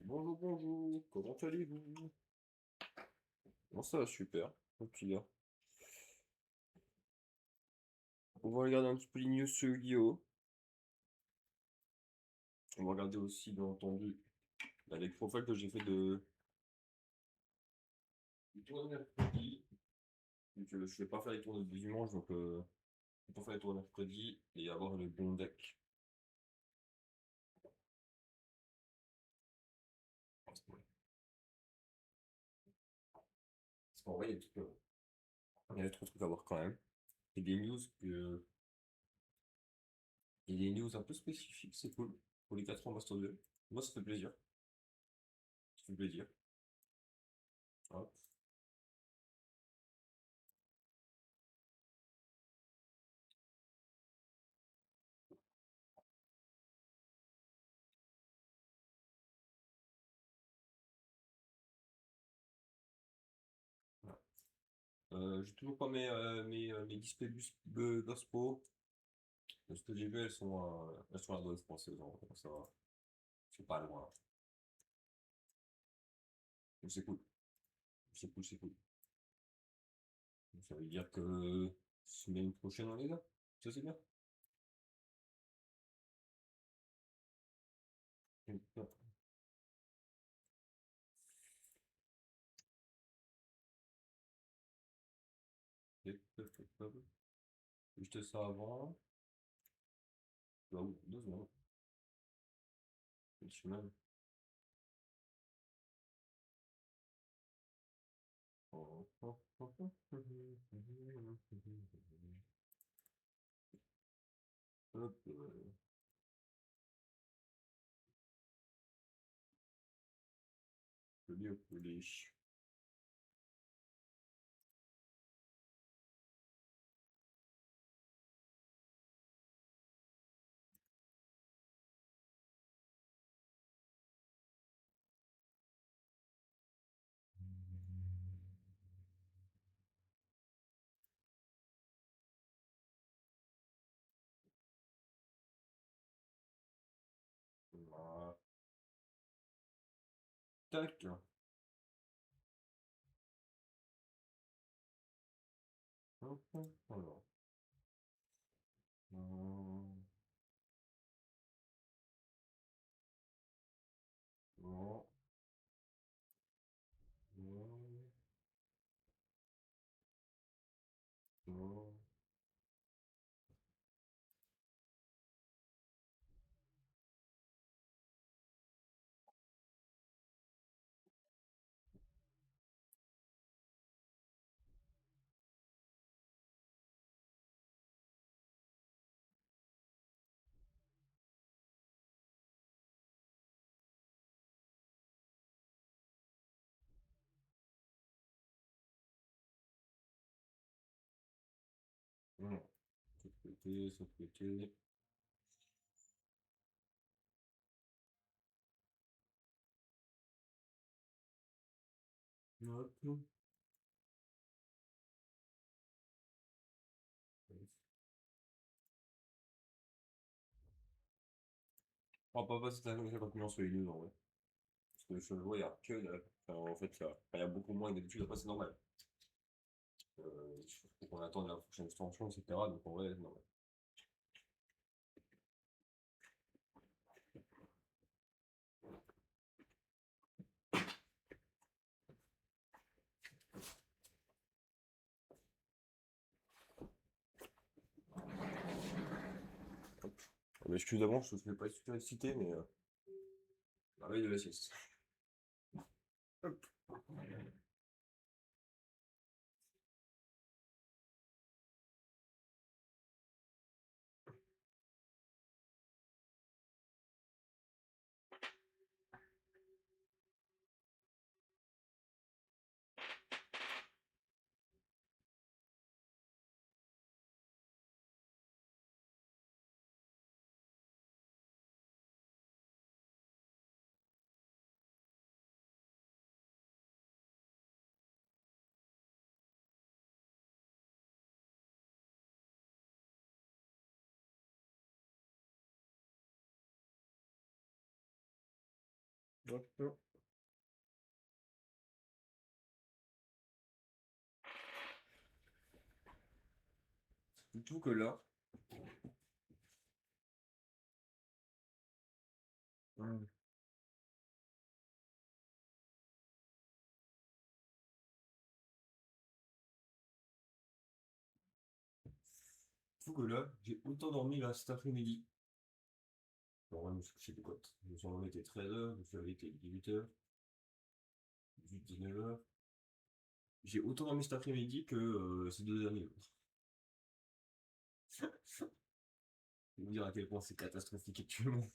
Bonjour, bonjour, comment allez-vous? Bon, ça va super, ok, là. On va regarder un petit peu les news sur Yu-Gi-Oh! On va regarder aussi, bien entendu, les profils que j'ai fait du tournoi de mercredi. Donc, je vais pas faire les tournois de dimanche, donc je vais pas faire les tournois de mercredi et avoir le bon deck. Parce qu'en vrai, il y a trop de trucs à voir quand même. Et des news que... Et des news un peu spécifiques, c'est cool. Pour les 4 ans Master 2. Moi, ça fait plaisir. Ça fait plaisir. Hop. Voilà. J'ai toujours pas mes displays Gospo. De ce que j'ai vu, elles sont à la dose française, donc ça va. C'est pas loin. Donc c'est cool. C'est cool, c'est cool. Donc ça veut dire que semaine prochaine, on est là. Ça, c'est bien. Juste ça avant. Là où 2 secondes. Une semaine. Hop, coller. Voilà. Tac. Voilà. Non, non, non. Non. Ça peut être. Hop. On va pas passer 50 millions sur les news en vrai. Parce que je le vois, il y a que dalle. Enfin, en fait, il y a beaucoup moins que d'habitude. Après, c'est normal. Il faut qu'on attende la prochaine extension, etc. Donc en vrai, c'est normal. Hop. Mais excuse d'avance, je ne suis pas super excité, mais la veille de la sieste. Hop. Hop. Surtout que là, hum, surtout que là, j'ai autant dormi là cet après-midi. Bon, je me suis couché de quoi? Je me suis endormi, il était 13h, je me suis réveillé, il était 18h, 19h. J'ai autant dormi cet après-midi que ces 2 derniers jours. Je vais vous dire à quel point c'est catastrophique actuellement.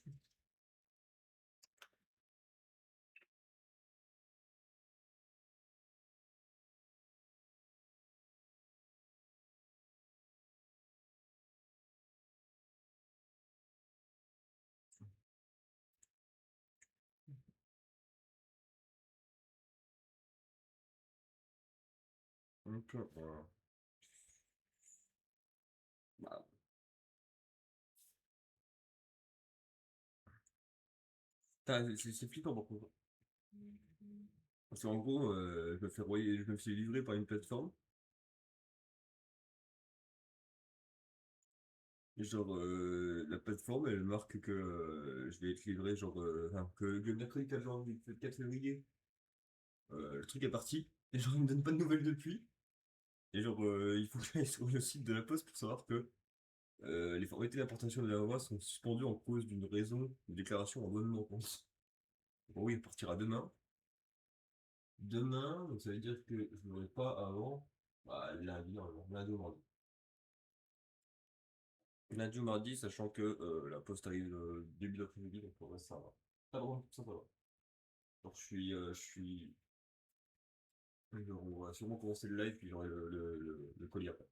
Donc, bah, c'est flippant par contre. Parce qu'en gros, je me fais livrer par une plateforme. Et genre, la plateforme, elle marque que je vais être livré, genre, enfin, que le mercredi 4 février, le truc est parti. Et genre, il me donne pas de nouvelles depuis. Et genre, il faut que j'aille sur le site de la Poste pour savoir que les formalités d'importation de la loi sont suspendues en cause d'une raison de déclaration en bonne manquance. Bon, oui, il partira demain. Demain, donc ça veut dire que je l'aurai pas avant bah, lundi, normalement, lundi ou mardi. Lundi ou mardi, sachant que la poste arrive début d'après-midi, donc pour le reste, ça va. Ah bon, ça va. Donc on va sûrement commencer le live, puis j'aurai le colis après.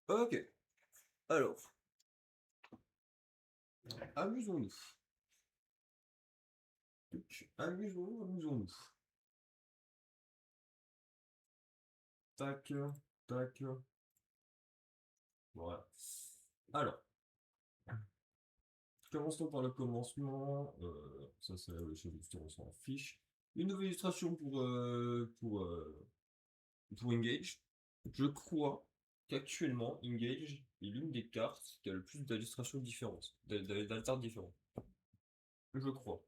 Ok, alors, amusons-nous. Amusons-nous. Tac, tac. Voilà. Alors, commençons par le commencement. Ça, c'est le chef on s'en fiche. Une nouvelle illustration pour Engage. Je crois qu'actuellement, Engage est l'une des cartes qui a le plus d'illustrations différentes, d'altères différentes. Je crois.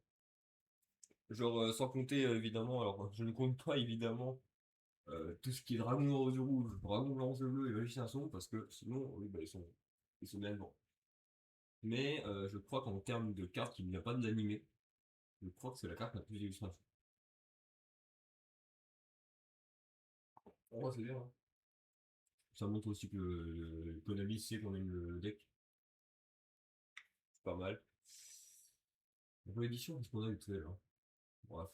Genre, sans compter évidemment, alors je ne compte pas évidemment tout ce qui est dragon rose rouge, dragon blanc bleu et magicien sombre, parce que sinon, oui, bah, ils sont bien devant. Mais je crois qu'en termes de cartes qui ne vient pas de l'animé, je crois que c'est la carte la plus d'illustrations. Oh, c'est bien, hein. Ça montre aussi que Konami sait qu'on aime le deck. C'est pas mal. Pour l'édition, qu'est-ce qu'on a eu tout à l'heure? Bref.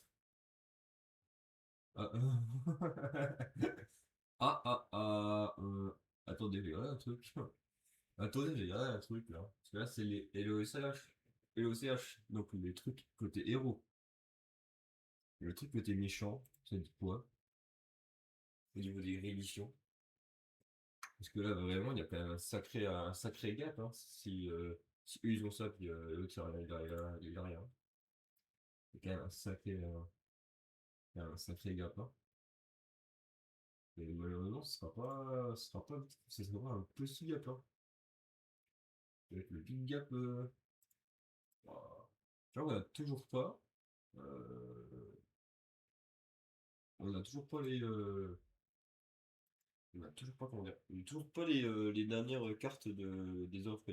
Ah, attendez, j'ai regardé un truc. Attendez, j'ai regardé un truc là. Parce que là, c'est les LOSH. LOCH. Donc les trucs côté héros. Le truc côté méchant, ça dit quoi? Au niveau des rééditions. Parce que là, vraiment, il y a quand même un sacré gap. Hein, si eux ils ont ça, puis l'autre il a rien. Il y a quand même un sacré gap. Hein. Et malheureusement, ce sera un petit gap. Hein. Avec le big gap. Voilà. Genre, euh, on a toujours pas on a toujours pas, comment dire, on a toujours pas les dernières cartes des offres.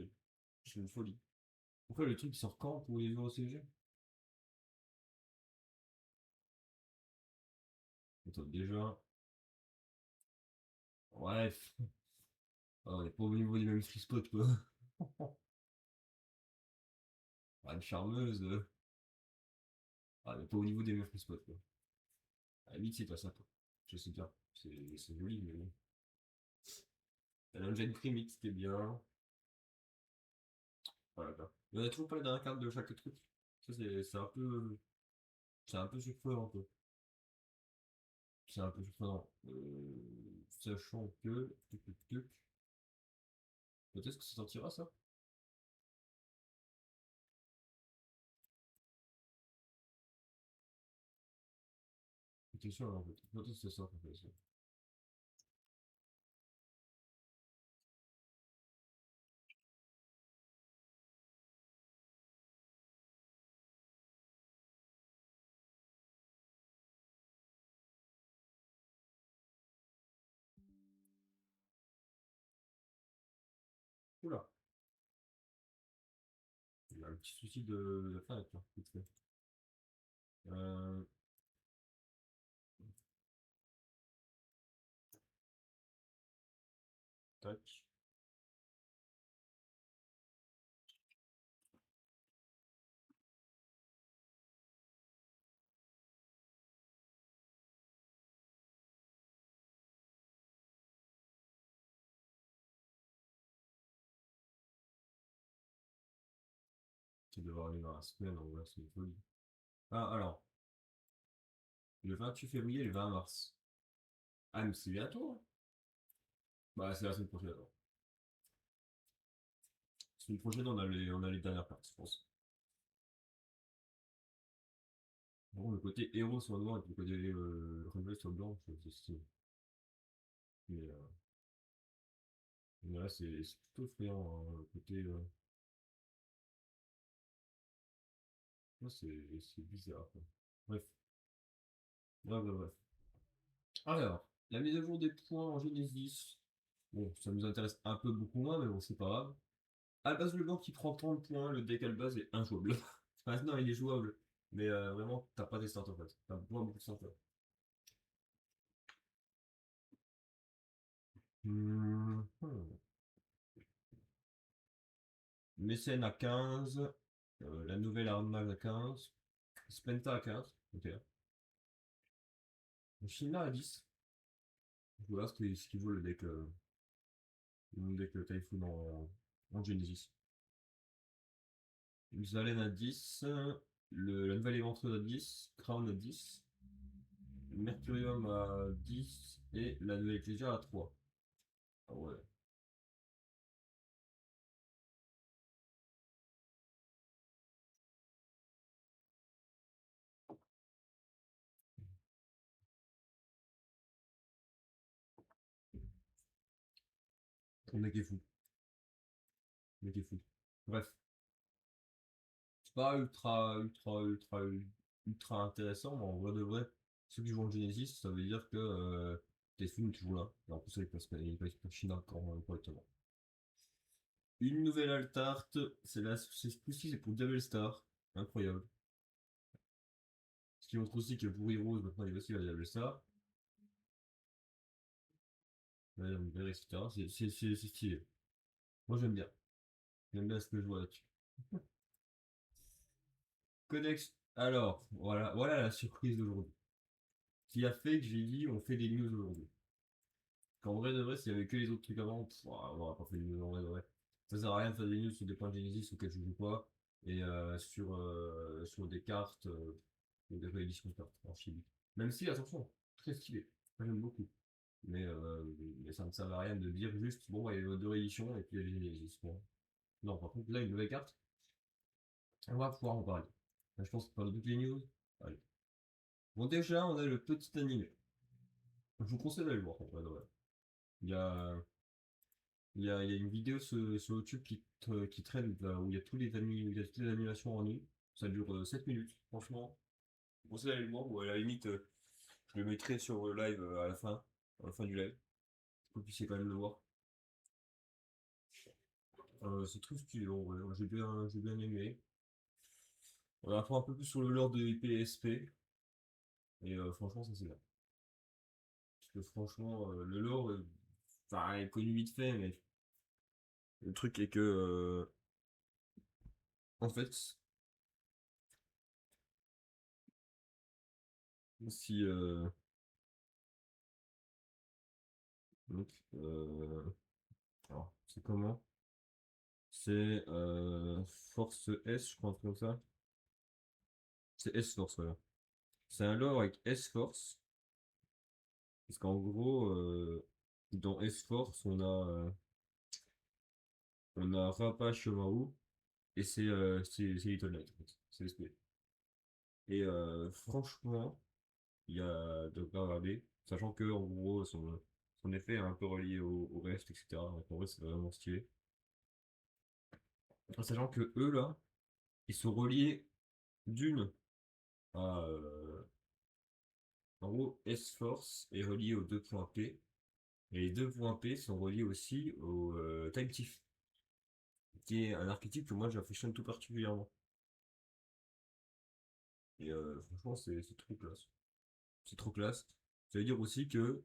C'est une folie. Pourquoi le truc sort quand pour les EuroCG? Attends, déjà. Bref. Ah, on n'est pas au niveau des mêmes free spots, quoi. Ah, une charmeuse. Ah, on n'est pas au niveau des mêmes free spots, quoi. À la limite, c'est pas ça, quoi. Je sais bien. C'est joli, mais bon. Elle a déjà une primite qui est bien. Voilà, quoi. Mais on a toujours pas la dernière carte de chaque truc. Ça, c'est un peu. C'est un peu surprenant, un peu. C'est un peu surprenant. Sachant que. Peut-être que ça sortira ça? T'es sûr, en fait. Peut-être que ça sort, en fait. Ça. Oula, il y a un petit souci de fenêtre, là, vite fait. Euh, tac. Qui devrait arriver dans la semaine, en vrai, c'est une folie. Ah, alors, le 28 février et le 20 mars. Ah, mais c'est bientôt, hein. Bah, c'est la semaine prochaine, alors. La semaine prochaine, on a les dernières parties, je pense. Bon, le côté héros sur le noir et le côté rebelle sur le blanc, c'est stylé. Mais mais là, c'est plutôt effrayant, hein, le côté. Ouais, c'est bizarre, quoi. Bref, bref. Alors, la mise à jour des points en Genesis. Bon, ça nous intéresse un peu beaucoup moins, mais bon, c'est pas grave. À la base, le banc qui prend 30 points, le deck à la base est injouable. Enfin, non, il est jouable. Mais vraiment, t'as pas des starts en fait. T'as beaucoup de starters. Hmm. Mécène à 15. La nouvelle armage à 15. Spenta à 15. Ok. China à 10. Voilà ce qui vaut le deck Typhoon en Genesis. Zalen à 10. La nouvelle éventreur à 10. Crown à 10. Mercurium à 10. Et la nouvelle Ecclesia à 3. Ah ouais. Ton deck est fou. Le deck est fou. Bref. C'est pas ultra intéressant, mais en vrai de vrai, ceux qui jouent en Genesis, ça veut dire que Typhoon est toujours là. Et en plus, il passe pas China encore correctement. Une nouvelle altart, c'est ce coup-ci, c'est pour Devil Star. Incroyable. Ce qui montre aussi que pour Heroes, maintenant il y a aussi la Devil Star. Etc. C'est stylé. Moi j'aime bien. J'aime bien ce que je vois là-dessus. Codex. Alors, voilà la surprise d'aujourd'hui. Qui a fait que j'ai dit on fait des news aujourd'hui. Qu'en vrai de vrai, s'il y avait que les autres trucs avant, on n'aurait pas fait des news en vrai de vrai. Ça sert à rien de faire des news sur des points de Genesis auxquels je joue pas. Et sur des cartes, ou des rééditions de cartes en chibi. Même si, attention, très stylé. Moi j'aime beaucoup. Mais, euh, mais ça ne sert à rien de dire juste, bon, ouais, il y a deux rééditions et puis il y a les Genesis. Bon. Non, par contre, là, une nouvelle carte, on va pouvoir en parler. Là, je pense que par toutes les news. Allez. Bon, déjà, on a le petit animé. Je vous conseille d'aller le voir, en vrai de vrai. Il y a, il y a une vidéo sur YouTube qui traîne là, où il y a il y a toutes les animations en ligne. Ça dure 7 minutes, franchement. Je vous conseille d'aller le voir, ou à la limite, je le mettrai sur le live à la fin du live. Pour que vous puissiez quand même le voir. C'est très stylé, en vrai. J'ai bien aimé. On apprend un peu plus sur le lore de IPSP. Et franchement, ça c'est bien. Parce que franchement, le lore, enfin, est connu vite fait, mais le truc est que, en fait, si, donc, alors, c'est comment? C'est Force S, je crois, un truc comme ça. C'est S-Force, voilà. C'est un lore avec S-Force. Parce qu'en gros, dans S-Force, on a Rappa Shomaru et c'est Little Knight, en fait. C'est SP. Et franchement, il y a de quoi regarder. Sachant que, en gros, son effet est un peu relié au reste, etc. Donc, en vrai, c'est vraiment stylé. En sachant que eux, là, ils sont reliés d'une à. En gros, S-Force est relié aux deux points P. Et les deux points P sont reliés aussi au Time Thief, qui est un archétype que moi j'affectionne tout particulièrement. Et franchement, c'est trop classe. C'est trop classe. Ça veut dire aussi que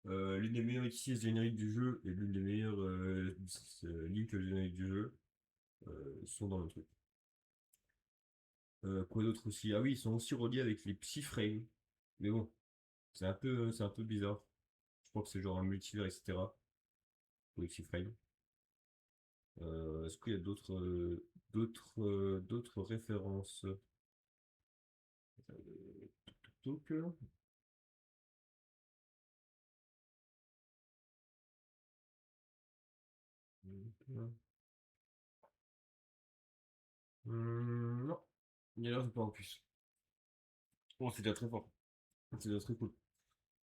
l'une des meilleures XYZ génériques du jeu et l'une des meilleures Link génériques du jeu sont dans le truc. Quoi d'autre aussi? Ah oui, ils sont aussi reliés avec les Psyframes. Mais bon, c'est un peu bizarre. Je crois que c'est genre un multivers, etc. Pour les Psyframes. Est-ce qu'il y a d'autres références? Donc, non, il y a l'air de pas en plus. Bon, c'est déjà très fort. C'est déjà très cool.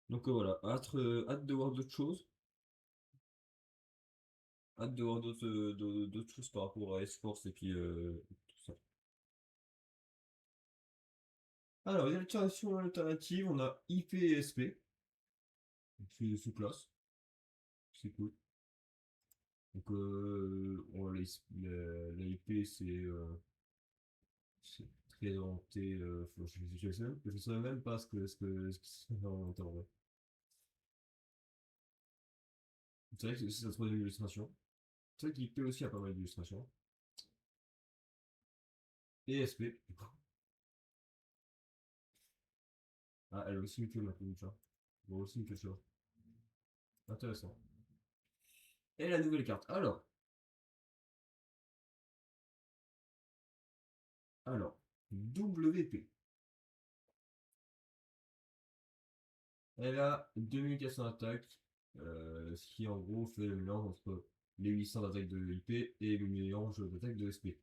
Donc voilà, hâte de voir d'autres choses. Hâte de voir d'autres choses par rapport à S-Force et puis tout ça. Alors, il y a l'alternative alternative, on a IP et SP. C'est sous-classe, c'est cool. Donc, la IP, c'est très orienté. Je sais même pas ce que c'est orienté en vrai. C'est vrai que c'est sa troisième illustration. C'est vrai qu'IP aussi a pas mal d'illustrations. Et SP. Ah, elle a aussi une queue maintenant, ça. Bon, aussi une queue ça. Intéressant. Et la nouvelle carte. Alors, WP. Elle a 2400 attaques, ce qui en gros fait le mélange entre les 800 d'attaque de IP et le mélange d'attaque de SP.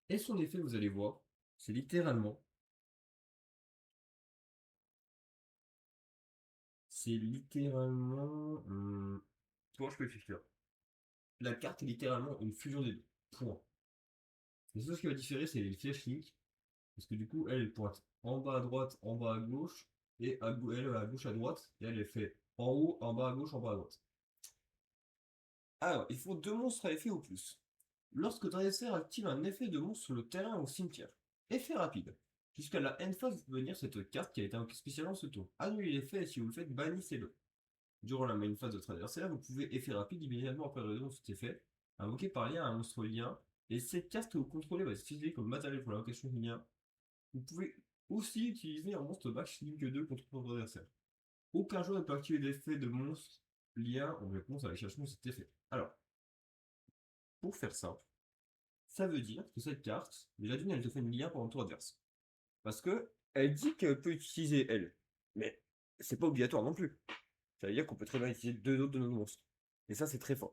Et son effet, vous allez voir, c'est littéralement, c'est littéralement, comment je peux expliquer? La carte est littéralement une fusion des deux. Point. Le seul ce qui va différer, c'est les flèches link, parce que du coup, elle pointe en bas à droite, en bas à gauche, et elle à gauche à droite, et elle est fait en haut, en bas à gauche, en bas à droite. Alors, il faut deux monstres à effet ou plus. Lorsque ton adversaire active un effet de monstre sur le terrain ou au cimetière. Effet rapide. Jusqu'à la end phase de venir cette carte qui a été invoquée spécialement ce tour. Annulez l'effet et si vous le faites, bannissez-le. Durant la main phase de votre adversaire, vous pouvez effet rapide immédiatement après le de cet effet, invoqué par lien à un monstre lien, et cette carte que vous contrôlez va être utilisée comme matériel pour l'invocation du lien. Vous pouvez aussi utiliser un monstre match Link 2 contre votre adversaire. Aucun joueur ne peut activer l'effet de monstre lien en réponse à l'activation de cet effet. Alors, pour faire simple, ça veut dire que cette carte, déjà d'une, elle te fait une lien pendant le tour adverse. Parce que elle dit qu'elle peut utiliser elle. Mais c'est pas obligatoire non plus. Ça veut dire qu'on peut très bien utiliser deux autres de nos monstres. Et ça, c'est très fort.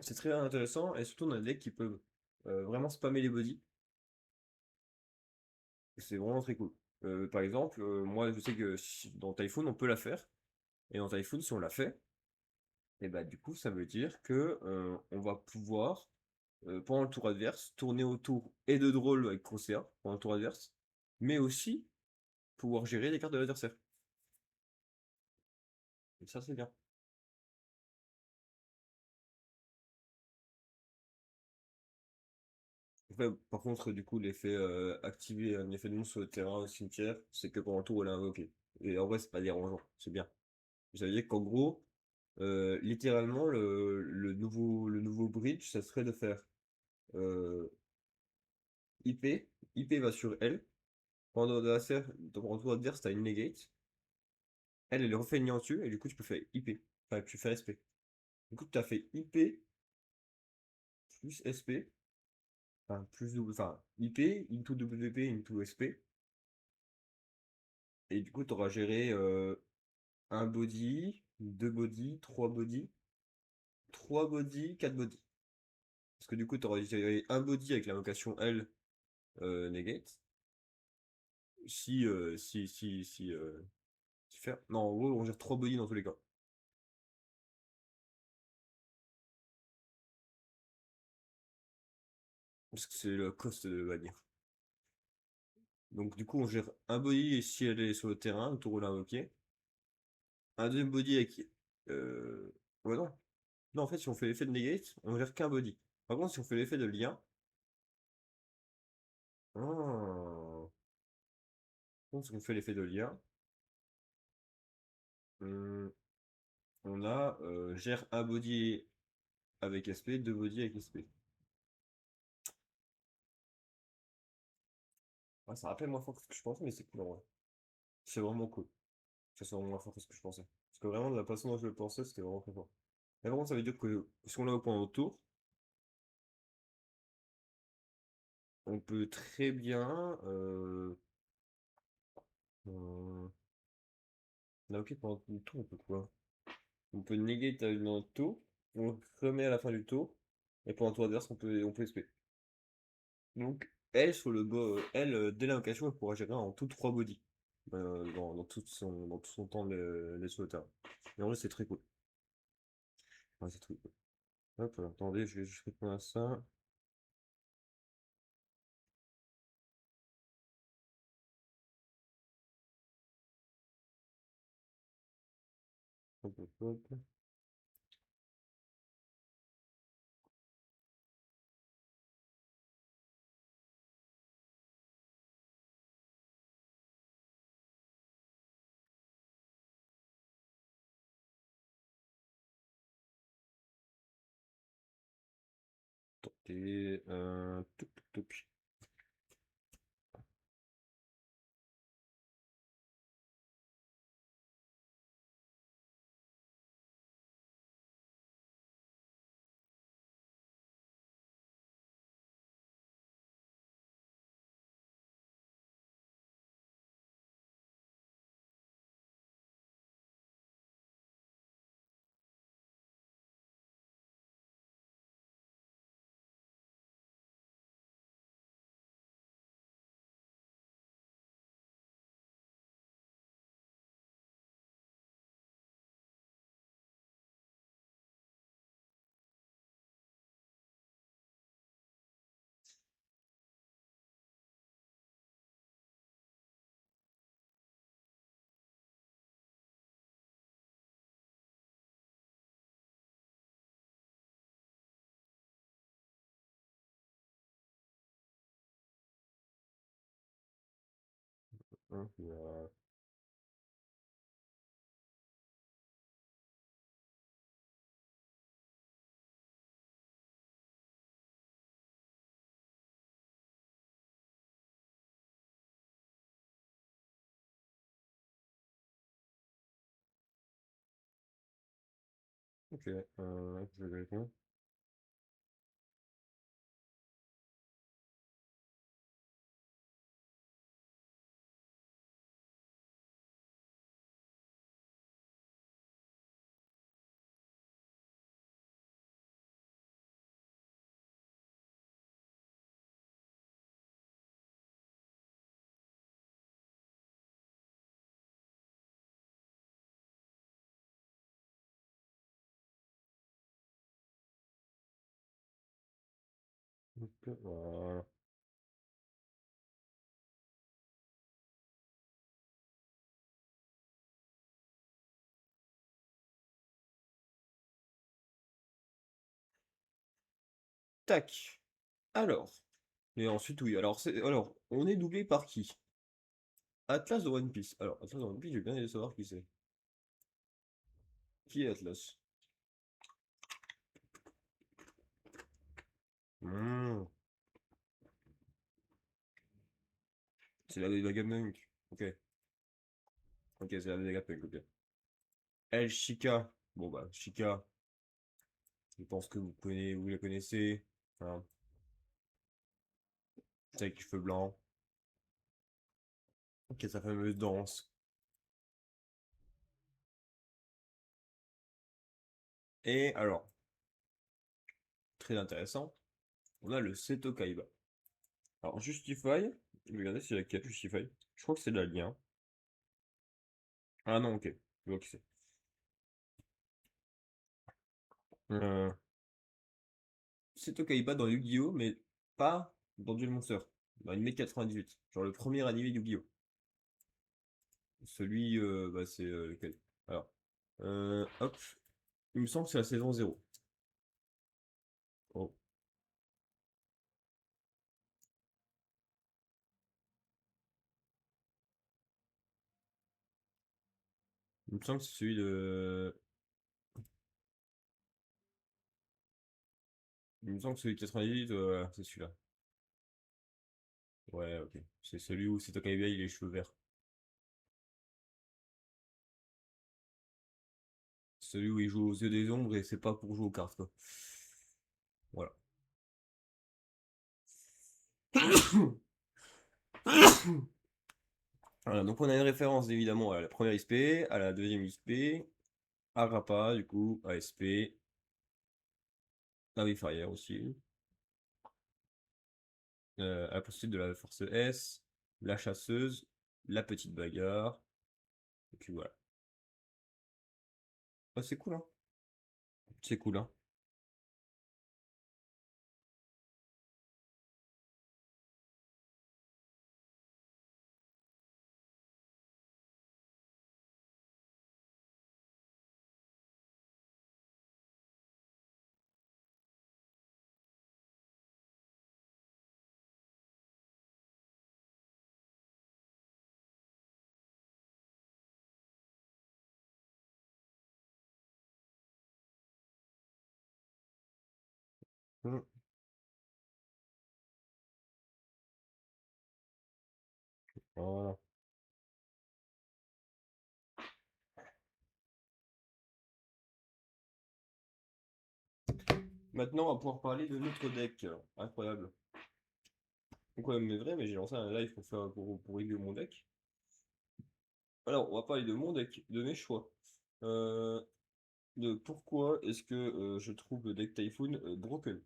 C'est très intéressant, et surtout dans des decks qui peuvent vraiment spammer les bodies. C'est vraiment très cool. Par exemple, moi je sais que dans Typhoon on peut la faire. Et dans Typhoon, si on la fait, et bah du coup ça veut dire que on va pouvoir, pendant le tour adverse, tourner autour et de drôle avec Crocea pendant le tour adverse, mais aussi pouvoir gérer les cartes de l'adversaire. Et ça c'est bien. Après, par contre, du coup, l'effet activer un effet de monstre sur le terrain au cimetière, c'est que pendant le tour, elle est invoquée. Et en vrai, c'est pas dérangeant, c'est bien. Ça veut dire qu'en gros, littéralement, le nouveau bridge, ça serait de faire euh, IP. IP va sur elle. Pendant le tour adverse, t'as une negate. Elle refait une ligne dessus, et du coup, tu peux faire IP. Enfin, tu fais SP. Du coup, tu as fait IP plus SP, enfin plus enfin IP into WP into SP. Et du coup, tu auras géré un body, deux body, trois body, quatre body. Parce que du coup, tu auras géré un body avec l'invocation L negate. Si faire. Non, en gros, on gère trois body dans tous les cas. Parce que c'est le cost de bannir. Donc du coup, on gère un body si elle est sur le terrain, le tour l'invoquer. Un deuxième body avec. Ouais, non. Non, en fait, si on fait l'effet de negate, on gère qu'un body. Par contre, si on fait l'effet de lien. Ah. Par contre, si on fait l'effet de lien, hum, on a gère un body avec SP, deux body avec SP. Ah, ça rappelle moins fort que ce que je pensais, mais c'est cool en vrai. C'est vraiment cool. Ça soit moins fort que ce que je pensais. Parce que vraiment, de la façon dont je le pensais, c'était vraiment très fort. Mais par contre, ça veut dire que si on l'a au point autour, on peut très bien. Euh, Là, ok, pendant le tour, on peut quoi? On peut néger dans le tour, on remet à la fin du tour, et pendant le tour adverse, on peut SP. Donc, elle, sur le elle, dès l'invocation, elle pourra gérer en tout 3 bodies. Dans tout son temps de sur le terrain. Et en vrai, c'est très cool. Ouais, c'est très cool. Hop, attendez, je vais juste répondre à ça. Hop, hop, hop. Attendez, touc, touc, touc. Hein, ok, je vais répondre. Ok, voilà. Tac. Alors. Et ensuite, oui. Alors, on est doublé par qui? Atlas de One Piece. Alors, Atlas de One Piece, j'ai bien aimé savoir qui c'est. Qui est Atlas? Hmm, c'est la Vegapunk. Ok. Ok, c'est la Vegapunk, ok. El Chica. Bon bah, Chica, je pense que vous la connaissez. Voilà. Avec les cheveux blancs, qui a sa fameuse danse. Et alors, très intéressant, on a le Seto Kaiba. Alors, Justify, je vais regarder si c'est laquelle Justify. Je crois que c'est la lien. Ah non, ok. Je vois qui c'est. Euh, Seto Kaiba dans Yu-Gi-Oh! Mais pas dans Duel Monster. Dans Anime 98. Genre le premier anime Yu-Gi-Oh! Celui, bah, c'est lequel? Alors, hop. Il me semble que c'est la saison 0. Oh. Il me semble que c'est celui de. Il me semble que celui de 98, voilà, c'est celui-là. Ouais, ok. C'est celui où Seto Kaiba il a les cheveux verts. Celui où il joue aux yeux des ombres et c'est pas pour jouer aux cartes, quoi. Voilà. Voilà, donc on a une référence évidemment à la première XP, à la deuxième XP, à Rappa, du coup, à SP, à Wifire aussi, à la poursuite de la force S, la chasseuse, la petite bagarre, et puis voilà. Ah, c'est cool, hein? C'est cool, hein? Mm. Voilà. Maintenant, on va pouvoir parler de notre deck. Incroyable. Incroyable mais vrai, mais j'ai lancé un live pour review mon deck. Alors, on va parler de mon deck, de mes choix. Euh, de pourquoi est-ce que je trouve le deck Typhoon broken.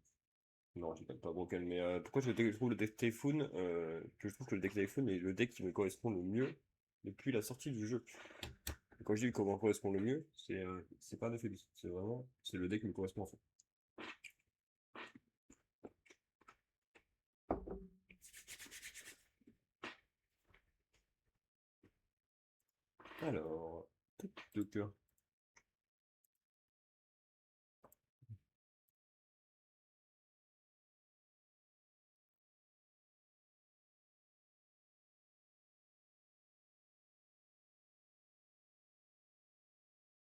Non, je pas broken, mais pourquoi je trouve le deck Typhoon, que je trouve que le deck Typhoon est le deck qui me correspond le mieux depuis la sortie du jeu. Et quand je dis comment correspond le mieux, c'est pas un effet, c'est vraiment, c'est le deck qui me correspond en fait. Alors, de cœur.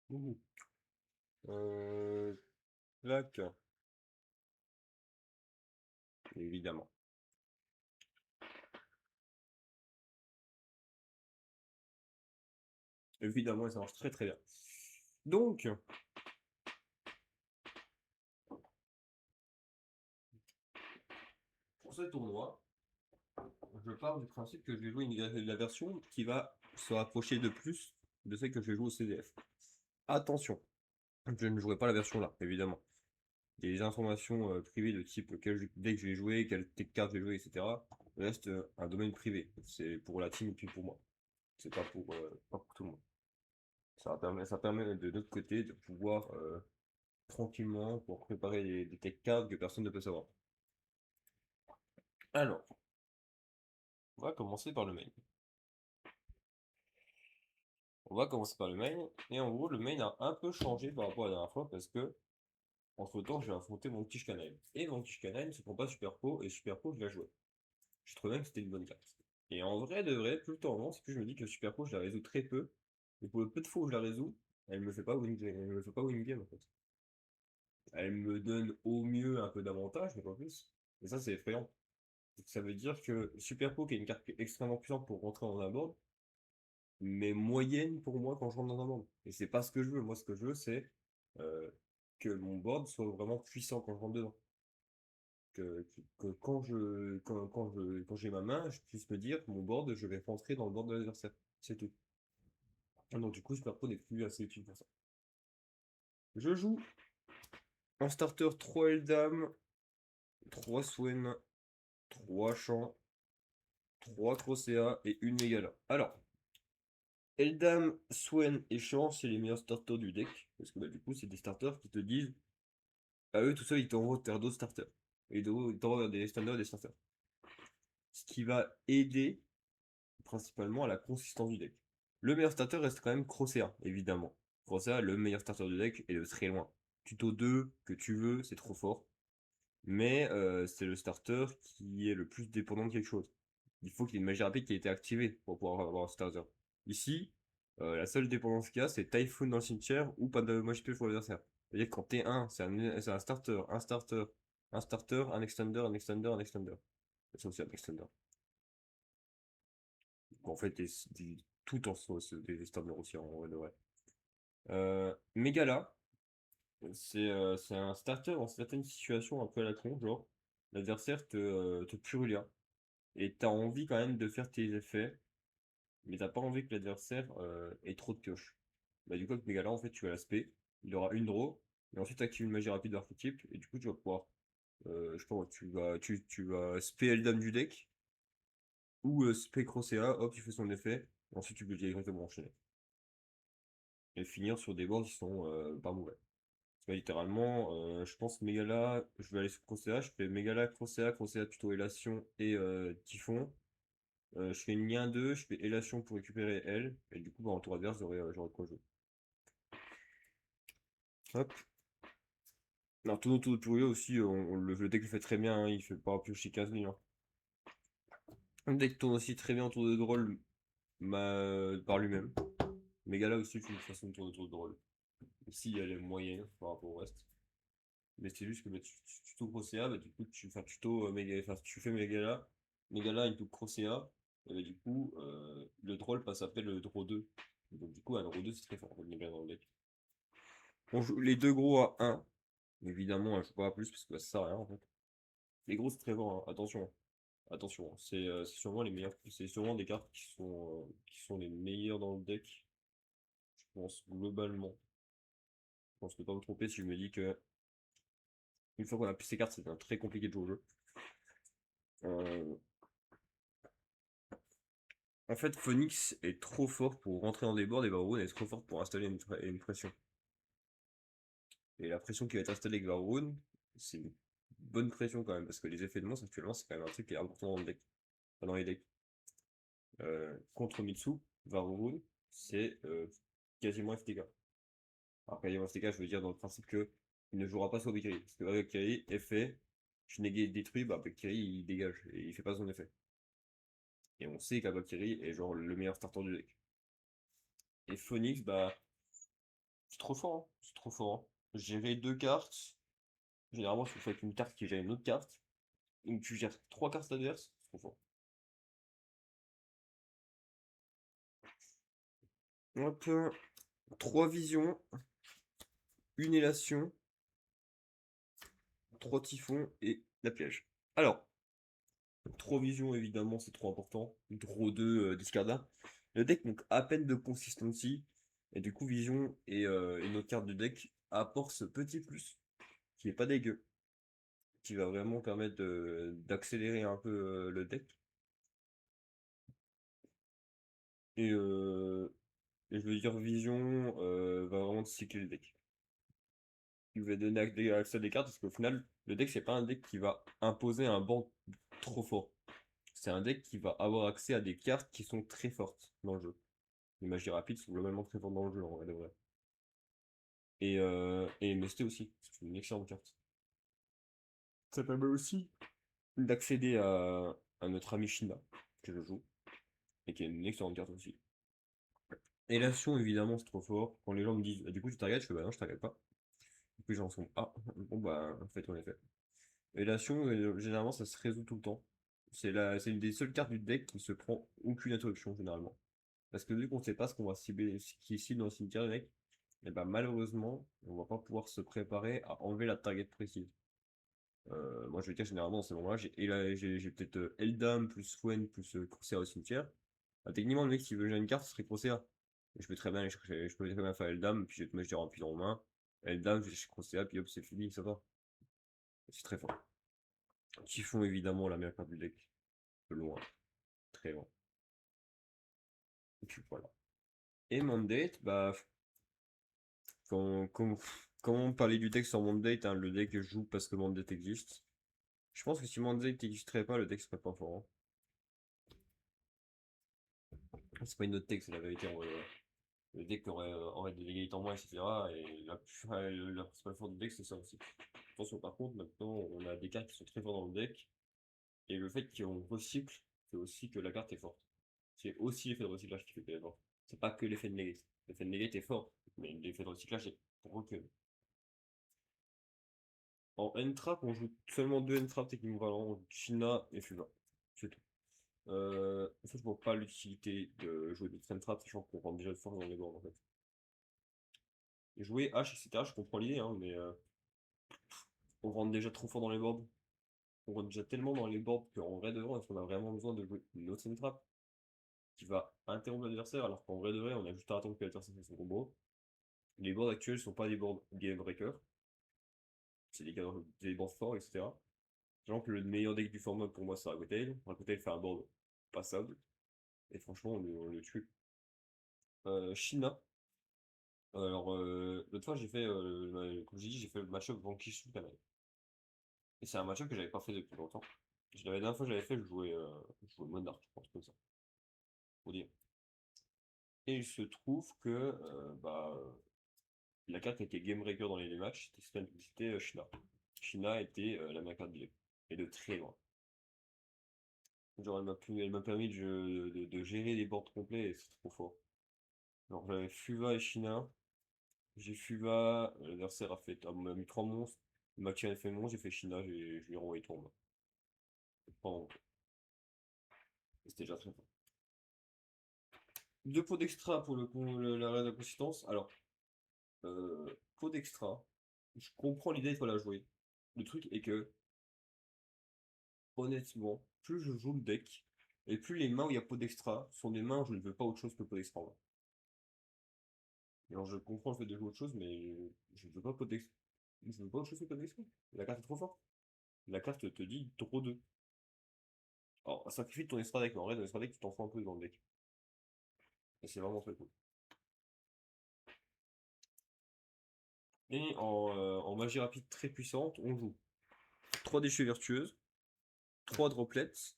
Ouh. Clac, évidemment. Évidemment, et ça marche très très bien. Donc, pour ce tournoi, je pars du principe que je vais jouer la version qui va se rapprocher de plus de celle que je vais jouer au CDF. Attention, je ne jouerai pas la version là, évidemment. Des informations privées de type quel deck je vais jouer, quelle carte je vais jouer, etc. reste un domaine privé. C'est pour la team et puis pour moi. C'est pas pour tout le monde. Ça permet de notre côté de pouvoir tranquillement pour préparer des tech cards que personne ne peut savoir. Alors, on va commencer par le main. On va commencer par le main. Et en gros, le main a un peu changé par rapport à la dernière fois parce que, entre temps, je vais affronter mon petit Canine. Et mon petit Canine se prend pas Super Po, et Super Po, je l'ai joué. Je trouvais que c'était une bonne carte. Et en vrai, de vrai, plus le temps avance, plus je me dis que Super Po, je la résous très peu. Et pour le peu de fois où je la résous, elle me fait pas win game, elle me fait pas win game en fait. Elle me donne au mieux un peu d'avantage, mais pas plus. Et ça, c'est effrayant. Ça veut dire que Super Po, qui est une carte extrêmement puissante pour rentrer dans un board, mais moyenne pour moi quand je rentre dans un board. Et c'est pas ce que je veux. Moi, ce que je veux, c'est euh, que mon board soit vraiment puissant quand je rentre dedans. que quand j'ai ma main, je puisse me dire, mon board, je vais rentrer dans le board de l'adversaire. C'est tout. Donc du coup, Super Pro n'est plus assez utile pour ça. Je joue en starter 3 Eldam, 3 Swen, 3 Champs, 3 Crocea et une Megala. Alors, Eldam, Swen et Champ, c'est les meilleurs starters du deck. Parce que bah, du coup, c'est des starters qui te disent, à eux tout seuls, ils t'envoient vers d'autres starters. Et ils t'envoient vers des standards et des starters. Ce qui va aider principalement à la consistance du deck. Le meilleur starter reste quand même Crocea, évidemment. Crocea, le meilleur starter du deck, et de très loin. Tuto 2, que tu veux, c'est trop fort. Mais c'est le starter qui est le plus dépendant de quelque chose. Il faut qu'il y ait une magie rapide qui ait été activée pour pouvoir avoir un starter. Ici, la seule dépendance qu'il y a, c'est Typhoon dans le cimetière ou pas de magie pour l'adversaire. C'est-à-dire qu'en T1, c'est un starter, un starter, un starter, un extender, un extender, un extender. C'est aussi un extender. En fait, tout en soi, c'est des extenders aussi en vrai de vrai. Megala, c'est un starter dans certaines situations un peu à la con, genre l'adversaire te purulea et t'as envie quand même de faire tes effets, mais t'as pas envie que l'adversaire ait trop de pioches. Bah, du coup, avec Megala, en fait, tu as l'aspect, il aura une draw, et ensuite active une magie rapide d'archétype, et du coup, tu vas pouvoir, je sais pas, tu vas spé Eldam du deck, ou spé Crocea, hop, tu fais son effet, et ensuite tu peux directement enchaîner. Et finir sur des boards qui sont pas mauvais. Ouais, littéralement, je pense Megala, je vais aller sur Crocea, je fais Megala, Crocea, Crocea tuto Élation et Typhon. Je fais une lien 2, je fais Élation pour récupérer elle, et du coup, bah, en tour adverse, j'aurai quoi jouer. Hop. Alors, tout autour de Purio aussi, le deck le fait très bien, hein, il fait pas piocher 15 000. Hein. Le deck tourne aussi très bien autour de Droll par lui-même. Megala aussi, c'est une façon de tourner autour de Droll. Ici, elle est moyenne par rapport au reste. Mais c'est juste que bah, tu tuto Crocea, bah, du coup, tu fais Megala, Megala into Crocea, et bah, du coup, le troll passe après le draw 2. Donc, du coup, un draw 2, c'est très fort, en fait, Megala dans le deck. On joue les deux gros à 1. Évidemment, je joue pas à plus parce que bah, ça sert à rien, en fait. Les gros, c'est très fort, hein. Attention. Attention, hein. C'est sûrement les meilleurs. C'est sûrement des cartes qui sont les meilleures dans le deck. Je pense, globalement. Je pense que pas me tromper si je me dis que une fois qu'on a plus ces cartes, c'est très compliqué de jouer au jeu. Euh, En fait, Phoenix est trop fort pour rentrer dans des boards et Varroon est trop fort pour installer une pression. Et la pression qui va être installée avec Varroon, c'est une bonne pression quand même, parce que les effets de monstre actuellement, c'est quand même un truc qui est important dans le deck. Enfin, dans les decks. Contre Mitsu, Varroon, c'est quasiment FTK. Alors, quasiment FTK, je veux dire dans le principe que il ne jouera pas sur Valkyrie. Parce que Valkyrie, effet, je négate détruit, bah Valkyrie il dégage et il fait pas son effet. Et on sait qu'Valkyrie est genre le meilleur starter du deck. Et Phoenix, bah, c'est trop fort, hein. C'est trop fort. Hein. Gérer deux cartes. Généralement, si vous faites une carte qui gère une autre carte, donc tu gères trois cartes adverses, c'est trop fort. Hop, trois visions, une élation, trois typhons et la piège. Alors, trois visions, évidemment, c'est trop important. Draw 2, discarda. Le deck manque à peine de consistency. Et du coup, vision et notre carte du deck apportent ce petit plus, qui est pas dégueu, qui va vraiment permettre d'accélérer un peu le deck. Et, et je veux dire, Vision va vraiment te cycler le deck. Il va donner accès à des cartes parce qu'au final, le deck, c'est pas un deck qui va imposer un banc trop fort. C'est un deck qui va avoir accès à des cartes qui sont très fortes dans le jeu. Les magies rapides sont globalement très fortes dans le jeu, en vrai de vrai. Et MST aussi, c'est une excellente carte. Ça permet aussi d'accéder à notre ami Shina, que je joue, et qui est une excellente carte aussi. Élation, évidemment, c'est trop fort. Quand les gens me disent, ah, du coup, tu target, je fais, bah non, je target pas. Puis j'en sont, ah, bon bah, en fait, on est fait. Relation, généralement, ça se résout tout le temps. C'est une des seules cartes du deck qui se prend aucune interruption, généralement. Parce que vu qu'on sait pas ce qu'on va cibler, ce qui est cible dans le cimetière du deck, et bah malheureusement, on va pas pouvoir se préparer à enlever la target précise. Moi, je vais dire généralement, dans ces moments-là, j'ai peut-être Eldam plus Swen plus Corsair au cimetière. Bah, techniquement, le mec, s'il veut jouer une carte, ce serait Corsair. Et je peux très bien aller chercher, je peux très bien faire Eldam, puis je vais remplir en main. Eldam, je vais chercher Corsair, puis hop, c'est fini, ça va. C'est très fort. Typhon, évidemment, la meilleure carte du deck. De loin. Très loin. Et puis voilà. Et Mandate, bah, quand on parlait du deck sur Mandate, hein, le deck joue parce que Mandate existe. Je pense que si Mandate n'existerait pas, le deck serait pas fort, hein. C'est pas une autre deck, c'est la vérité. Le deck aurait des égalités en moins, etc. Et la principale force du deck, c'est ça aussi. Attention, par contre, maintenant, on a des cartes qui sont très fortes dans le deck. Et le fait qu'on recycle, c'est aussi que la carte est forte. C'est aussi l'effet de recyclage qui fait qu'elle est forte. C'est pas que l'effet de negate. L'effet de negate est fort, mais l'effet de recyclage est pour que. En N-Trap, on joue seulement deux N-Trap techniquement parlant, China et Fuva. C'est tout. En fait, je vois pas l'utilité de jouer d'autres N-Trap, sachant qu'on rentre déjà de force dans les boards en fait. Et jouer H, etc., je comprends l'idée, hein, mais on rentre déjà trop fort dans les boards. On rentre déjà tellement dans les boards qu'en vrai de vrai, est-ce qu'on a vraiment besoin de jouer une autre N-Trap qui va interrompre l'adversaire, alors qu'en vrai de vrai, on a juste à attendre que l'adversaire fasse son combo. Les boards actuels sont pas des boards game breaker, c'est des boards forts, etc. Genre que le meilleur deck du format pour moi c'est Ragotail. Ragotail fait un board passable, et franchement on le tue. China. Alors l'autre fois j'ai fait, comme j'ai dit, j'ai fait le match-up Vanquish sous canal. Et c'est un match-up que j'avais pas fait depuis longtemps. La dernière fois que j'avais fait, je jouais Monarch, je pense comme ça. Faut dire. Et il se trouve que la carte était Game Breaker dans les matchs, c'était Shina. Shina était la meilleure carte du deck. Et de très loin. Genre elle m'a permis de gérer des boards complets et c'est trop fort. Alors j'avais Fuva et Shina. J'ai Fuva, l'adversaire m'a mis 3 monstres. Mathieu a fait mon, j'ai fait Shina, je lui ai renvoyé tombe. C'était déjà très fort. Deux pots d'extra pour la consistance. Alors, pot d'extra, je comprends l'idée, il faut la jouer. Le truc est que, honnêtement, plus je joue le deck, et plus les mains où il y a pot d'extra sont des mains où je ne veux pas autre chose que pot d'extra. Alors je comprends le fait de jouer autre chose, mais je ne veux pas pot d'extra. Je veux pas autre chose que pot d'extra. La carte est trop forte. La carte te dit trop 2. Alors, sacrifie ton extra deck, mais en vrai, ton extra deck, tu t'en fous un peu dans le deck. Et c'est vraiment très cool. Et en magie rapide très puissante, on joue 3 déchets vertueuses, 3 droplets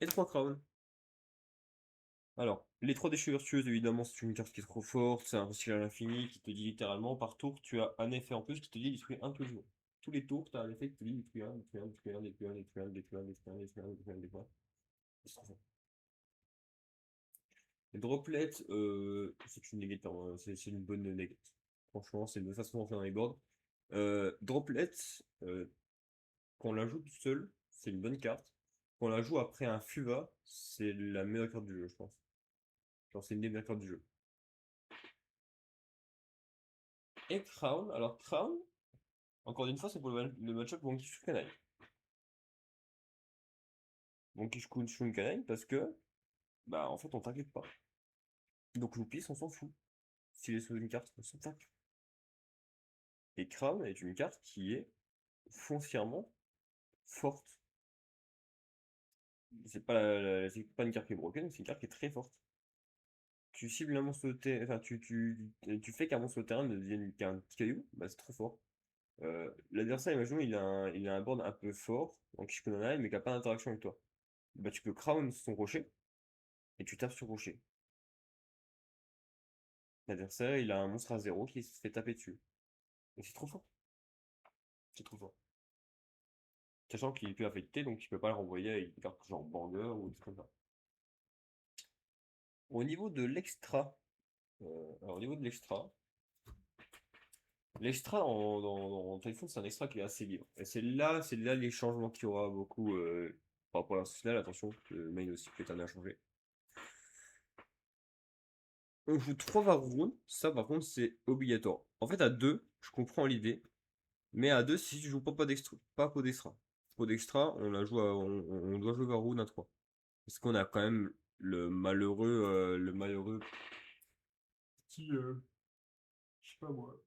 et 3 crowns. Alors, les 3 déchets vertueuses, évidemment, c'est une carte qui est trop forte, c'est un recyclage infini qui te dit littéralement par tour, tu as un effet en plus qui te dit détruire un toujours. Tous les tours, tu as un effet qui te dit détruire un, détruire un, détruire un, détruire un, détruire un, détruire un, détruire un, détruire un, détruire un, détruire un. C'est trop fort. Les droplets, c'est une négate, hein, c'est une bonne négate. Franchement, c'est une bonne façon d'entrer dans les boards. Droplets, quand on la joue tout seul, c'est une bonne carte. Quand on la joue après un Fuva, c'est la meilleure carte du jeu, je pense. Genre, c'est une des meilleures cartes du jeu. Et Crown, alors Crown, encore une fois, c'est pour le match-up Monkey Shunkanai. Monkey Shunkanai parce que, bah, en fait, on t'inquiète pas. Donc, Loupis, on s'en fout. S'il est sur une carte, on s'en tape. Et Crown est une carte qui est foncièrement forte. C'est pas une carte qui est broken, c'est une carte qui est très forte. Tu cibles un monstre de terrain, enfin, tu fais qu'un monstre de terrain ne devienne qu'un petit caillou, bah, c'est trop fort. L'adversaire, imaginons, il a un board un peu fort, donc je peux en aller, mais qui n'a pas d'interaction avec toi. Bah, tu peux crown son rocher, et tu tapes sur rocher. L'adversaire, il a un monstre à zéro qui se fait taper dessus. Et c'est trop fort. C'est trop fort. Sachant qu'il est plus affecté, donc tu peux pas le renvoyer avec une carte genre banger ou des trucs comme ça. Au niveau de l'extra, alors au niveau de l'extra, l'extra dans Typhoon, c'est un extra qui est assez libre. Et c'est là les changements qu'il y aura beaucoup par rapport à l'arsenal. Attention, le main aussi peut être amené à changer. On joue 3 Varroon, ça par contre c'est obligatoire. En fait à 2, je comprends l'idée, Mais à 2 si tu joues pas d'extra. Pas pot d'extra. Pot d'extra, on la joue on doit jouer Garou à 3. Parce qu'on a quand même le malheureux qui, je sais pas moi.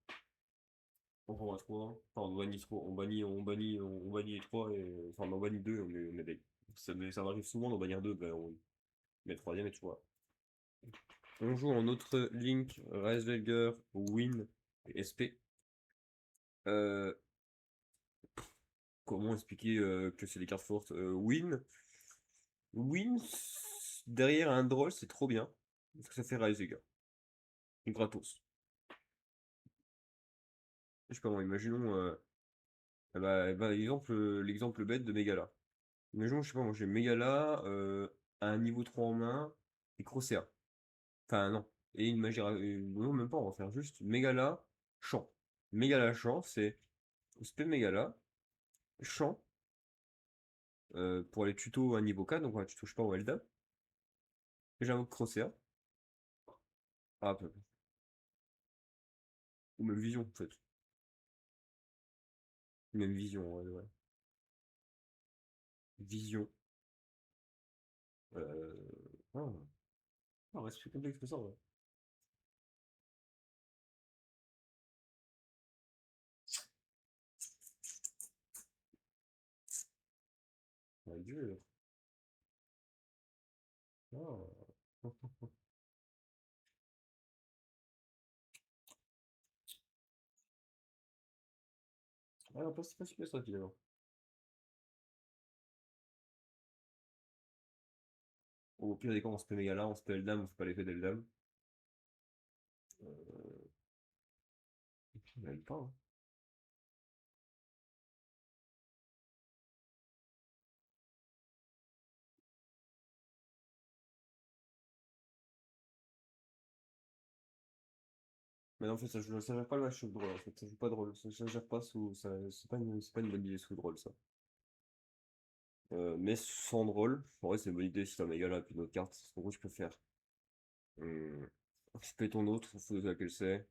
On prend à 3, enfin on bannit 3, on bannit les 3 et enfin on en bannit 2 on est bête. Ça m'arrive souvent d'en bannir 2, ben on met le troisième et tu vois. On joue en autre Link, Reisvelger, Win et SP. Euh, Comment expliquer que c'est des cartes fortes? Win, derrière un drôle, c'est trop bien. Parce que ça fait Reisvelger. Gratos. Je sais pas moi, imaginons l'exemple bête de Megala. Imaginons, je sais pas moi, j'ai Megala, un niveau 3 en main et Crocea. Enfin non. Et une magie. Non, même pas, on va faire juste Megala, Champ. Megala Champ, c'est SP Megala, Champ, pour les tutos à niveau 4, donc ouais, tu touches pas au Elda. Et j'invoque Crocea. Ah, ou même Vision, en fait. Même Vision, ouais. Vision. Euh... Ah, ah, ouais, c'est plus complexe que ça, ouais. Ouais, dur. Ah. Ah, non, c'est pas super ça, finalement. Au pire des cas, on se fait Megala, on se fait Eldam, on fait pas l'effet d'Eldam. Et puis, même pas, hein. Mais non, en fait, ça gère pas le match sous le drôle, en fait. Ça joue pas de rôle. Ça gère pas sous. C'est pas une bonne idée sous le drôle, ça. Mais sans drôle, en vrai, c'est une bonne idée si t'as Megala et puis une autre carte. En gros, tu peux faire. Hum, Tu payes ton autre, on sait laquelle c'est.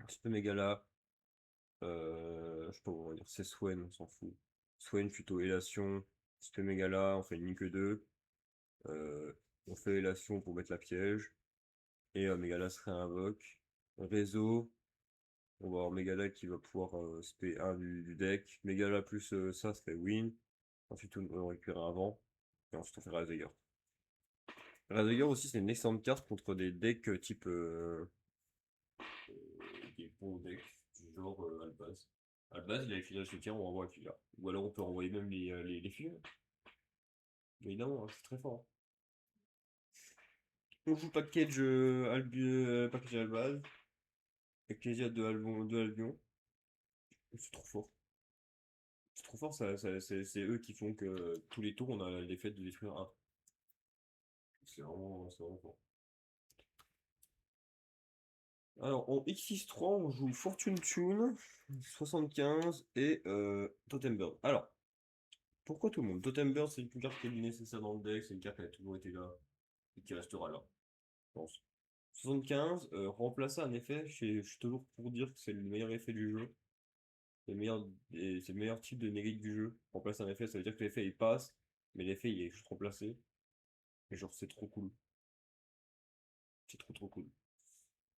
Tu peux Megala. Je sais pas, on va dire c'est Swen, on s'en fout. Swen, plutôt Élation. Tu peux Megala, on fait une ligne que 2. Euh, on fait Élation pour mettre la piège. Et Megala serait invoque. Réseau. On va avoir Megala qui va pouvoir spé 1 du deck. Megala plus ça serait win. Ensuite on récupère un avant. Et ensuite on fait Razagger. Razagger aussi c'est une excellente carte contre des decks type des bons decks du genre Albaz. Albaz il a les filets de soutien, on renvoie celui-là. Ou alors on peut renvoyer même les filets. Évidemment, hein, c'est très fort. On joue package, package Albaz. Ecclesia de Albion. C'est trop fort. C'est trop fort, c'est eux qui font que tous les tours on a l'effet de détruire un. C'est vraiment fort. Alors, en X6-3, on joue Fortune Tune, 75 et Totem Bird. Alors, pourquoi tout le monde? Totem Bird, c'est une carte qui est nécessaire dans le deck, c'est une carte qui a toujours été là et qui restera là, je pense. 75, remplacer un effet, je suis toujours pour dire que c'est le meilleur effet du jeu. C'est le meilleur type de négatif du jeu. Remplacer un effet, ça veut dire que l'effet il passe, mais l'effet il est juste remplacé. Et genre, c'est trop cool. C'est trop cool.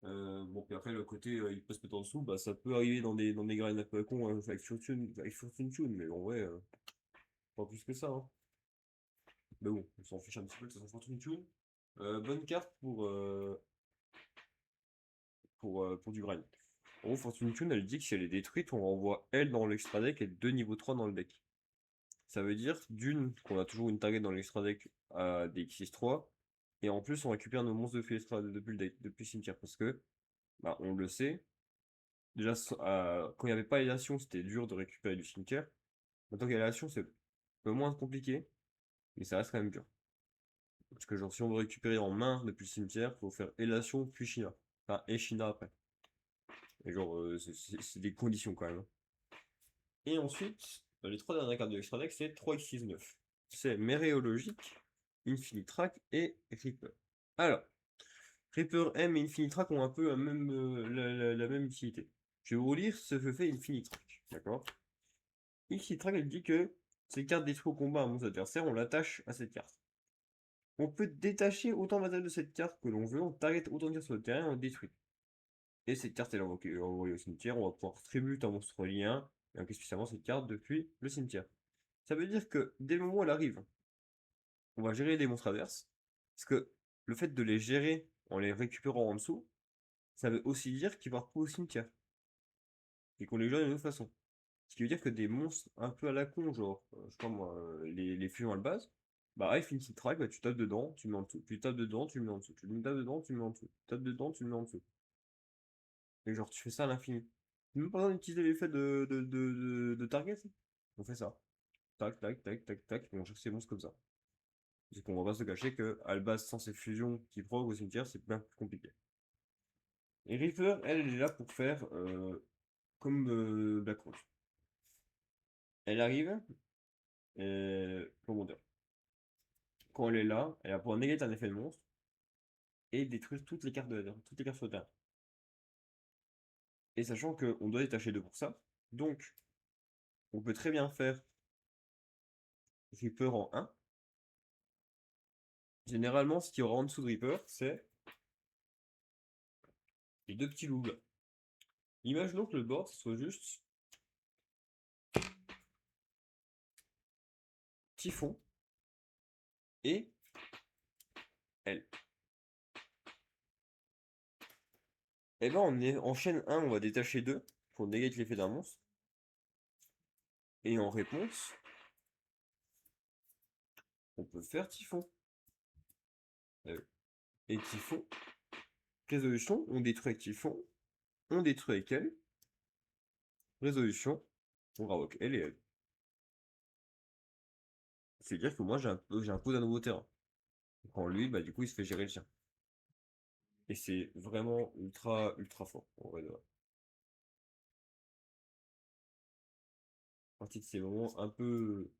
Bon, puis après, le côté, il peut se mettre en dessous, bah, ça peut arriver dans des grinds un peu con avec Fortune Tune, mais en vrai, pas plus que ça, hein. Mais bon, on s'en fiche un petit peu de toute façon, Fortune Tune. Bonne carte pour du grind. En gros, Fortune Tune, elle dit que si elle est détruite, on renvoie elle dans l'extra deck et deux niveau 3 dans le deck. Ça veut dire, d'une, qu'on a toujours une target dans l'extra deck à des X6-3, et en plus, on récupère nos monstres depuis le deck, depuis le cimetière, parce que, bah, on le sait. Déjà, quand il n'y avait pas Élation, c'était dur de récupérer du cimetière. Maintenant qu'il y a Élation, c'est un peu moins compliqué, mais ça reste quand même dur. Parce que genre, si on veut récupérer en main depuis le cimetière, faut faire Élation puis China. Enfin, et China après. Et genre, c'est des conditions quand même, hein. Et ensuite, les trois dernières cartes de l'extra deck, c'est 3x6-9. C'est Méréologique, Infinitrack et Reaper. Alors, Reaper M et Infinitrack ont un peu la même utilité. Je vais vous lire ce que fait Infinitrack. D'accord? Ici, Track, elle dit que cette carte détruit au combat un monstre adversaire, on l'attache à cette carte. On peut détacher autant de matériel de cette carte que l'on veut, on target autant de tirs sur le terrain et on détruit. Et cette carte est envoyée au cimetière, on va pouvoir tribute un monstre lien, et enquête spécialement cette carte depuis le cimetière. Ça veut dire que dès le moment où elle arrive, on va gérer les monstres adverses, parce que le fait de les gérer en les récupérant en dessous, ça veut aussi dire qu'ils partent pas au cimetière, et qu'on les gère d'une autre façon. Ce qui veut dire que des monstres un peu à la con, genre, je sais pas moi, les fuyants à la base, bah Infinity Track, bah, tu tapes dedans, tu mets en dessous. Tu tapes dedans, tu mets en dessous. Tu tapes dedans, tu mets en dessous. Tu tapes dedans, tu mets en dessous. Et genre, tu fais ça à l'infini. Même pas besoin d'utiliser l'effet de target. On fait ça. Tac, tac, tac, tac, tac, et on cherche ces monstres comme ça. C'est qu'on va pas se cacher que, à la base, sans ces fusions qui proc au cimetière, c'est bien plus compliqué. Et Reaper, elle, elle est là pour faire comme Blackroot. Elle arrive, comment dire, quand elle est là, elle va pouvoir négater un effet de monstre et détruire toutes les cartes sur le terrain. Et sachant qu'on doit détacher 2 pour ça, donc on peut très bien faire Reaper en 1. Généralement, ce qu'il y aura en dessous de Reaper, c'est les 2 petits loups là. Imaginons que le board soit juste Typhon et elle. Et ben en chaîne 1, on va détacher 2 pour négater l'effet d'un monstre. Et en réponse, on peut faire Typhon. Et Typhon, résolution, on détruit avec Typhon, on détruit avec elle, résolution, on ravoque elle et elle. C'est-à-dire que moi j'impose un nouveau terrain. Quand lui, bah du coup, il se fait gérer le sien. Et c'est vraiment ultra, ultra fort, en vrai de vrai. Partie de ces moments un peu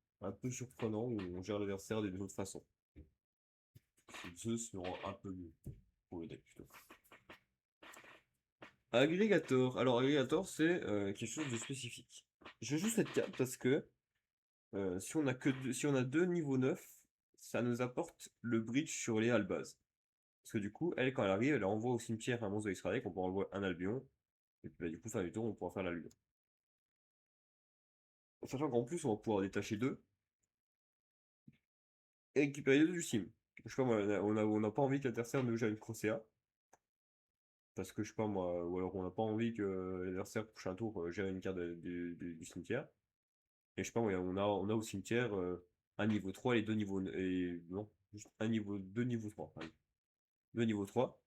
surprenants où on gère l'adversaire d'une autre façon. Ce se rend un peu mieux pour le deck plutôt. Agrégator. Alors, Agrégator, c'est quelque chose de spécifique. Je joue cette carte parce que si on a deux niveaux 9, ça nous apporte le bridge sur les Albaz. Parce que du coup, elle, quand elle arrive, elle envoie au cimetière un monstre de X-Ray, qu'on peut envoyer un Albion. Et puis bah, du coup, fin du tour, on pourra faire l'Albion. Sachant qu'en plus, on va pouvoir détacher deux et récupérer deux du sim. Je sais pas moi, on n'a pas envie que l'adversaire nous gère une Crocea. Parce que je sais pas moi, ou alors on n'a pas envie que l'adversaire prochain tour gère une carte du cimetière. Et je sais pas moi, on a au cimetière un niveau 3 et deux niveaux. Et non, juste un niveau, deux niveaux 3. Pardon. Deux niveaux 3.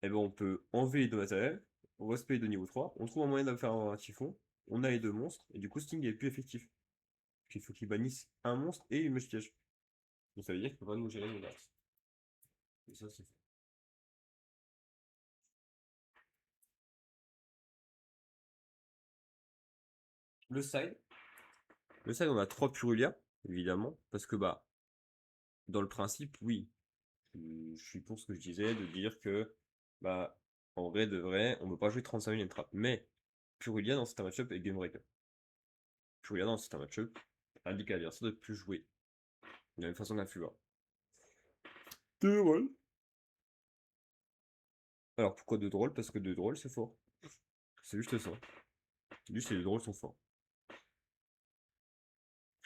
Et ben on peut enlever les deux matériels, on respecte de niveau 3, on trouve un moyen de faire un typhon, on a les deux monstres, et du coup Sting est plus effectif. Il faut qu'il bannisse un monstre et une mèche piège. Donc ça veut dire qu'il peut pas nous gérer nos cartes. Et ça c'est fait. Le side. Le side on a 3 Purulia, évidemment, parce que bah, dans le principe, oui. Je suis pour ce que je disais, de dire que bah en vrai de vrai, on ne peut pas jouer 35 000 trap. Mais Purulia dans cet match-up est game breaker. Purulia dans cet match-up indique à l'adversaire de plus jouer. De la même façon qu'un Fuba. Deux rôles. Alors pourquoi deux drôles? Parce que deux drôles c'est fort. C'est juste ça. Juste les deux drôles sont forts.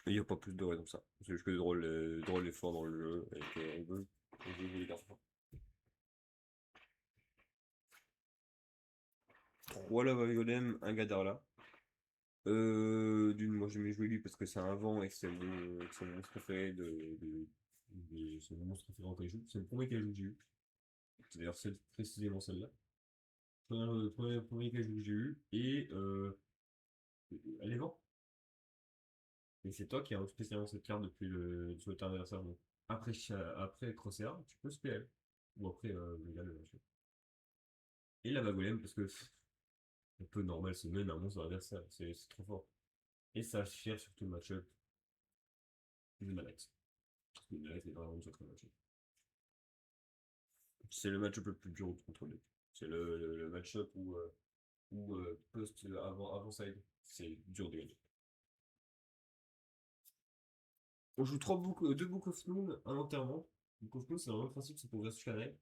Il n'y a pas plus de raison que ça. C'est juste que le drôle est fort dans le jeu et on veut jouer les cartes fortes. 3 lava golem, un Gadarla. D'une, moi j'aimais jouer lui parce que c'est un vent et que c'est mon monstre préféré c'est mon monstre préféré en Kaiju. C'est le premier Kaiju que j'ai eu. C'est d'ailleurs précisément celle-là. Premier Kaiju que j'ai eu. Et elle est vent. Et c'est toi qui as spécialement cette carte depuis sur le terrain adversaire. Donc, après Crosser, tu peux se PL. Ou après Légal, je sais. Et la Golem, parce que un peu normal, c'est même un monstre adversaire. C'est trop fort. Et ça cher sur tout le match-up une Malette. Parce que Malette est vraiment sur le match-up. C'est le match-up le plus dur contre lui. C'est le match-up où ou post avant side. C'est dur de gagner. On joue deux Book of Moon à l'enterrement. Book of Moon, c'est le même principe, c'est pour versus carré.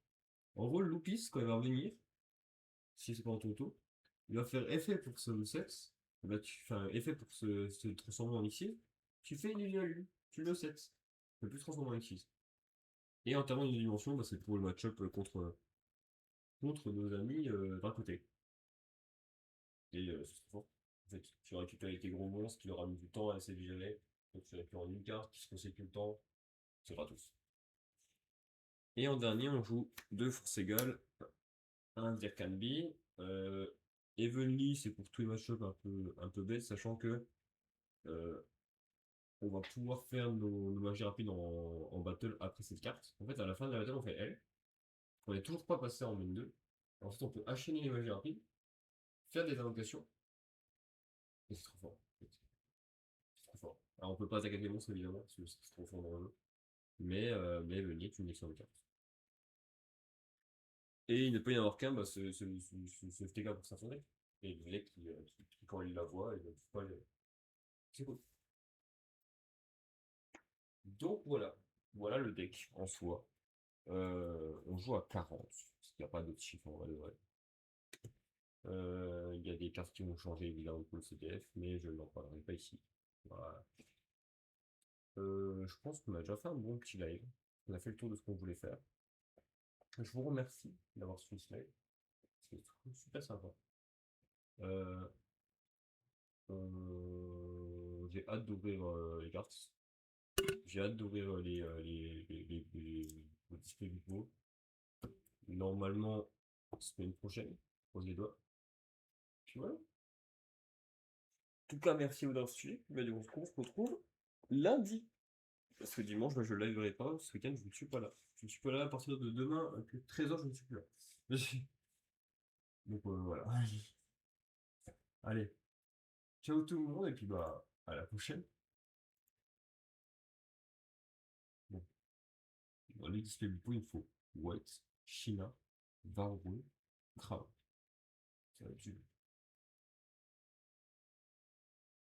En gros, Lupis, quand il va revenir, si c'est pas en toto, il va faire effet pour ce set. Bah, tu fais un effet pour se transformer en Xyz. Tu fais une lui, tu le set. Tu peux plus transformer en Xyz. Et en termes de dimension, bah, c'est pour le match-up contre nos amis d'un côté. Et c'est trop fort. En fait, tu récupères tes gros monstres qui aura mis du temps à essayer de gérer. Donc tu récupères une carte qui se possède tout le temps. C'est gratos. Et en dernier, on joue deux forces égales. Un Dirkanby. Evenly, c'est pour tous les match-up un peu bêtes, sachant que euh, on va pouvoir faire nos magies rapides en battle après cette carte. En fait, à la fin de la battle, on fait L. On n'est toujours pas passé en main 2. Ensuite, on peut enchaîner les magies rapides, faire des invocations. Et c'est trop fort. C'est trop fort. Alors, on peut pas attaquer les monstres, évidemment, parce que c'est trop fort dans le jeu. Mais Evenly est une excellente carte. Et il ne peut y en avoir qu'un, bah, ce FTK pour s'infondrer. Et le mec qui, quand il la voit, il ne peut pas le. C'est cool. Donc voilà. Voilà le deck en soi. On joue à 40, parce qu'il n'y a pas d'autres chiffres en vrai de vrai. Il y a des cartes qui vont changer évidemment pour le CDF, mais je n'en parlerai pas ici. Voilà. Je pense qu'on a déjà fait un bon petit live. On a fait le tour de ce qu'on voulait faire. Je vous remercie d'avoir suivi ce live. C'était super sympa. Euh, j'ai hâte d'ouvrir les cartes. J'ai hâte d'ouvrir les displays vidéo. Normalement, semaine prochaine. Pose les doigts. Puis voilà. En tout cas, merci d'avoir suivi. Mais on se retrouve lundi. Parce que dimanche, bah, je ne liverai pas. Ce week-end, je ne suis pas là. Je ne suis pas là à partir de demain. Que 13h, je ne suis plus là. Donc voilà. Allez. Ciao tout le monde. Et puis bah, à la prochaine. Bon. Dans les displays Bipo, il faut White, China, Varroy, Krav. Ça va être